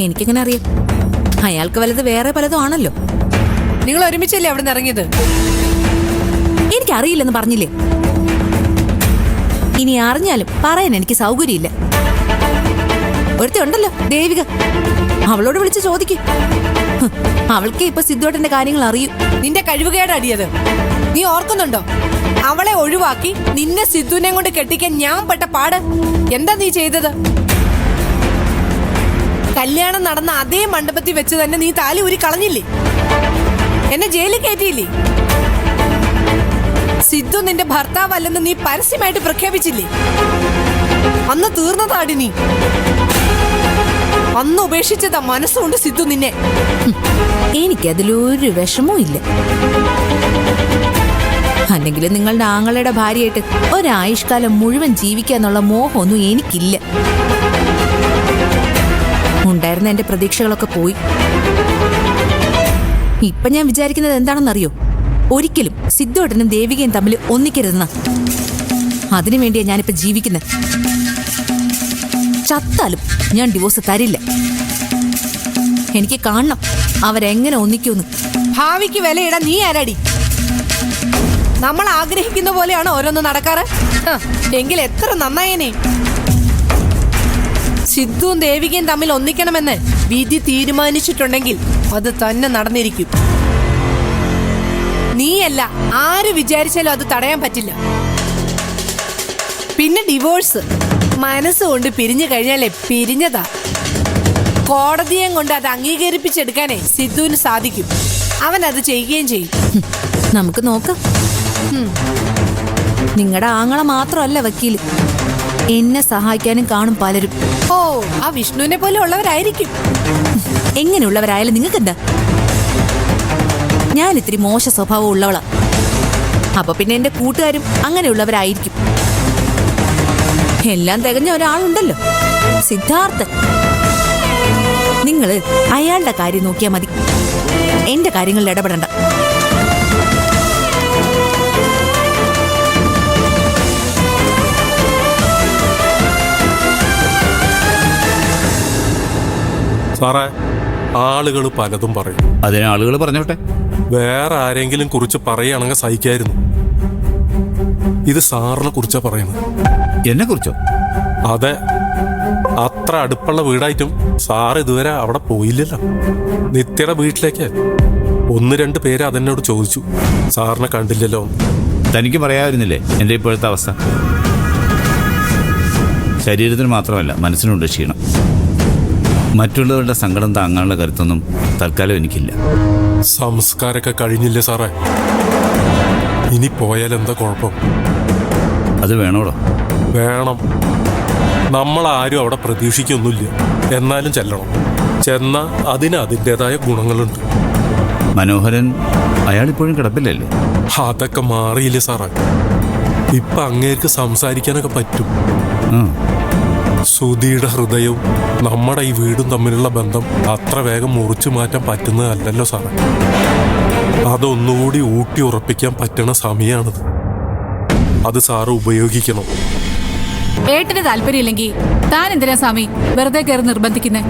എനിക്കെങ്ങനെ അറിയാം? അയാൾക്ക് വല്ലത് വേറെ പലതും ആണല്ലോ. നിങ്ങൾ ഒരുമിച്ചല്ലേ അവിടെ നിന്ന് ഇറങ്ങിയത്? എനിക്കറിയില്ലെന്ന് പറഞ്ഞില്ലേ? ഇനി അറിഞ്ഞാലും പറയാൻ എനിക്ക് സൗകര്യമില്ല. ഒരുത്തി ഉണ്ടല്ലോ, ദേവിക, അവളോട് വിളിച്ച് ചോദിക്കും. അവൾക്ക് ഇപ്പൊ സിദ്ധുവേട്ടന്റെ കാര്യങ്ങൾ അറിയൂ. നിന്റെ കഴിവുകേടടിയത് നീ ഓർക്കുന്നുണ്ടോ? അവളെ ഒഴിവാക്കി നിന്നെ സിദ്ധുവിനെ കൊണ്ട് കെട്ടിക്കാൻ ഞാൻ പെട്ട പാട് എന്താ നീ ചെയ്തത്? കല്യാണം നടന്ന അതേ മണ്ഡപത്തിൽ വെച്ച് തന്നെ നീ താലി ഊരി കളഞ്ഞില്ലേ? എന്നെ ജയിലിൽ കയറ്റിയില്ലേ? സിദ്ധു നിന്റെ ഭർത്താവല്ലെന്ന് നീ പരസ്യമായിട്ട് പ്രഖ്യാപിച്ചില്ലേ? അന്ന് തീർന്നതാടി നീ. അന്ന് ഉപേക്ഷിച്ചതാ മനസ്സുകൊണ്ട് സിദ്ധു നിന്നെ. എനിക്കതിലൊരു വിഷമവും ഇല്ല. അല്ലെങ്കിൽ നിങ്ങളുടെ ആങ്ങളുടെ ഭാര്യയായിട്ട് ഒരായുഷ്കാലം മുഴുവൻ ജീവിക്കാന്നുള്ള മോഹമൊന്നും എനിക്കില്ല. ഉണ്ടായിരുന്ന എന്റെ പ്രതീക്ഷകളൊക്കെ പോയി. ഇപ്പൊ ഞാൻ വിചാരിക്കുന്നത് എന്താണെന്നറിയോ? ഒരിക്കലും സിദ്ധുവേട്ടനും ദേവികയും തമ്മിൽ ഒന്നിക്കരുതെന്ന. അതിനുവേണ്ടിയാ ഞാനിപ്പോ ജീവിക്കുന്നത്. ചത്താലും ഞാൻ ഡിവോഴ്സ് തരില്ല. എനിക്ക് കാണണം അവരെങ്ങനെ ഒന്നിക്കൂന്ന്. ഭാവിക്ക് വിലയിടാൻ നീ ആരാടി? നമ്മൾ ആഗ്രഹിക്കുന്ന പോലെയാണ് ഓരോന്ന് നടക്കാറ്. എങ്കിൽ എത്ര നന്നായേനെ. സിദ്ധുവും ദേവികയും തമ്മിൽ ഒന്നിക്കണമെന്ന് വിധി തീരുമാനിച്ചിട്ടുണ്ടെങ്കിൽ അത് തന്നെ നടന്നിരിക്കും. നീയല്ല, ആര് വിചാരിച്ചാലും അത് തടയാൻ പറ്റില്ല. പിന്നെ ഡിവോഴ്സ് മനസ്സുകൊണ്ട് പിരിഞ്ഞു കഴിഞ്ഞാലേ പിരിഞ്ഞതാ. കോടതിയെ കൊണ്ട് അത് അംഗീകരിപ്പിച്ചെടുക്കാനേ സിദ്ധുവിന് സാധിക്കും. അവൻ അത് ചെയ്യുകയും ചെയ്യും. നമുക്ക് നോക്കാം. നിങ്ങളുടെ ആങ്ങളെ മാത്രമല്ല വക്കീല്, എന്നെ സഹായിക്കാനും കാണും പലരും. ഓ, ആ വിഷ്ണുവിനെ പോലെ ഉള്ളവരായിരിക്കും. എങ്ങനെയുള്ളവരായാലും നിങ്ങൾക്ക് എന്താ? ഞാൻ ഇത്തിരി മോശ സ്വഭാവം ഉള്ളവളാ. അപ്പൊ പിന്നെ എന്റെ കൂട്ടുകാരും അങ്ങനെയുള്ളവരായിരിക്കും. എല്ലാം തികഞ്ഞ ഒരാളുണ്ടല്ലോ, സിദ്ധാർത്ഥൻ. നിങ്ങള് അയാളുടെ കാര്യം നോക്കിയാൽ മതി, എന്റെ കാര്യങ്ങളിൽ ഇടപെടണ്ട. സാറേ, ആളുകൾ പലതും പറയും. അതിന് ആളുകൾ പറഞ്ഞോട്ടെ. വേറെ ആരെങ്കിലും കുറിച്ച് പറയുകയാണെങ്കിൽ സഹിക്കായിരുന്നു. ഇത് സാറിനെ കുറിച്ചാ പറയുന്നത്. എന്നെ കുറിച്ചോ? അതെ, അത്ര അടുപ്പുള്ള വീടായിട്ടും സാറ് ഇതുവരെ അവിടെ പോയില്ലല്ലോ. നിത്യയുടെ വീട്ടിലേക്ക് 1-2 പേര് അതെന്നോട് ചോദിച്ചു, സാറിനെ കണ്ടില്ലല്ലോ. തനിക്ക് പറയാമായിരുന്നില്ലേ എൻ്റെ ഇപ്പോഴത്തെ അവസ്ഥ? ശരീരത്തിന് മാത്രമല്ല, മനസ്സിനുണ്ട് ക്ഷീണം. മറ്റുള്ളവരുടെ സങ്കടം താങ്ങാനുള്ള കരുത്തൊന്നും തൽക്കാലം എനിക്കില്ല. സംസ്കാരമൊക്കെ കഴിഞ്ഞില്ലേ സാറേ? ഇനി പോയാൽ എന്താ കുഴപ്പം? അത് വേണോടോ? വേണം. നമ്മളാരും അവിടെ പ്രതീക്ഷിക്കൊന്നുമില്ല. എന്നാലും ചെല്ലണം. ചെന്നാൽ അതിന് അതിൻ്റെതായ ഗുണങ്ങളുണ്ട്. മനോഹരൻ അയാളിപ്പോഴും കിടപ്പില്ലല്ലേ? അതൊക്കെ മാറിയില്ലേ സാറേ? ഇപ്പൊ അങ്ങേർക്ക് സംസാരിക്കാനൊക്കെ പറ്റും. സുധിയുടെ ഹൃദയവും നമ്മുടെ ഈ വീടും തമ്മിലുള്ള ബന്ധം അത്ര വേഗം മുറിച്ചു മാറ്റാൻ പറ്റുന്നതല്ലല്ലോ സാറേ. അതൊന്നുകൂടി ഊട്ടി ഉറപ്പിക്കാൻ പറ്റണ സമയമാണിത്. അത് സാറ് ഉപയോഗിക്കണം. ഏട്ടന് താല്പര്യമില്ലെങ്കിൽ താൻ എന്തിനാ സ്വാമി വെറുതെ കയറി നിർബന്ധിക്കുന്നേ?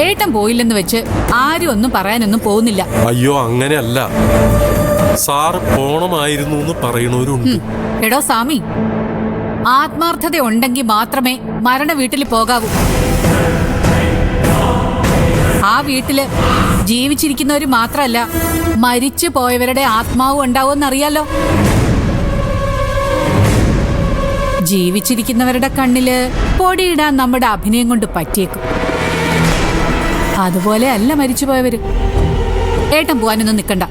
ഏട്ടൻ പോയില്ലെന്ന് വെച്ച് ആരും ഒന്നും പറയാനൊന്നും പോകുന്നില്ല. അയ്യോ, അങ്ങനെയല്ല. സാറ് പോണമായിരുന്നു എന്ന് പറയണവരുണ്ട്. എടോ സ്വാമി, ആത്മാർത്ഥത ഉണ്ടെങ്കിൽ മാത്രമേ മരണ വീട്ടിൽ പോകാവൂ. ആ വീട്ടില് ജീവിച്ചിരിക്കുന്നവര് മാത്രമല്ല, മരിച്ചു പോയവരുടെ ആത്മാവും ഉണ്ടാവുമെന്നറിയാലോ. ജീവിച്ചിരിക്കുന്നവരുടെ കണ്ണില് പൊടിയിടാൻ നമ്മുടെ അഭിനയം കൊണ്ട് പറ്റിയേക്കും. അതുപോലെ അല്ല മരിച്ചുപോയവര്. ഏട്ടൻ പോവാനൊന്നും നിൽക്കണ്ട.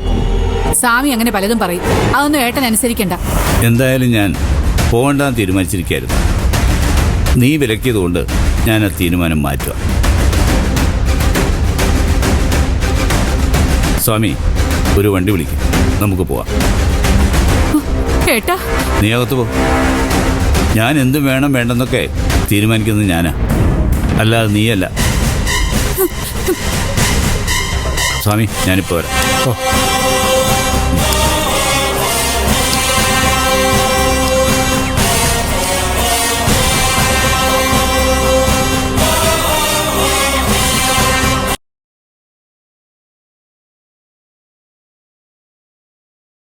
സ്വാമി അങ്ങനെ പലതും പറയും, അതൊന്നും ഏട്ടൻ അനുസരിക്കണ്ട. എന്തായാലും ഞാൻ പോകണ്ടെന്ന് തീരുമാനിച്ചിരിക്കുകയായിരുന്നു. നീ വിലക്കിയതുകൊണ്ട് ഞാൻ ആ തീരുമാനം മാറ്റുക. സ്വാമി, ഒരു വണ്ടി വിളിക്കും, നമുക്ക് പോവാം. ഏട്ടാ, നീ അകത്ത് പോ. ഞാൻ എന്തും വേണം വേണ്ടെന്നൊക്കെ തീരുമാനിക്കുന്നത് ഞാനാ, അല്ലാതെ നീയല്ല. സ്വാമി, ഞാനിപ്പോൾ വരാം.